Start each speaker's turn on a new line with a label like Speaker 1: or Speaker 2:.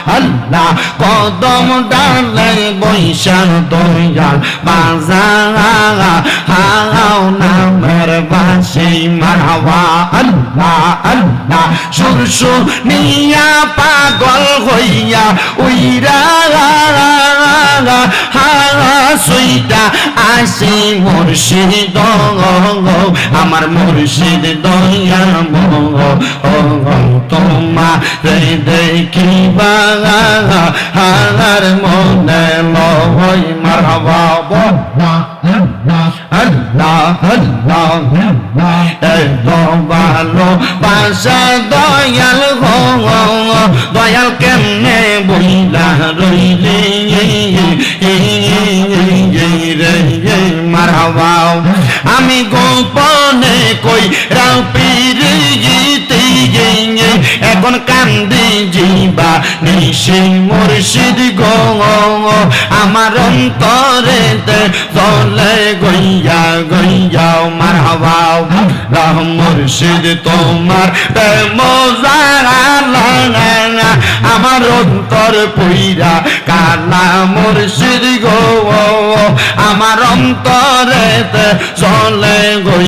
Speaker 1: আল্লাহ কদম ডালে বৈশাল দয়াল বাজার হাও নামের বাসি মারহাবা আল্লাহ আল্লাহ সুর শুনিয়া পাগল হইয়া উইরা সুইটা আসি মুর্শিদ আমার মুর্শিদ দয়াল তোমার দেখিবা হার মনে লয় মারহাবা আল্লাহ আল্লাহ ভালো বাসা দয়াল দয়াল কেমনে বইলা রইলে মারহাবা আমি গোপনে কই রাও পীরে এখন কান্দি জিবা নিশি মুর্শিদ গো আমার অন্তরেতে চলে গইয়া গইয়াও মারহাবা রাহ মুর্শিদ তোমার মজারা আমার অন্তর পুইরা কালা মুর্শিদ গো আমার অন্তরেতে চলে গই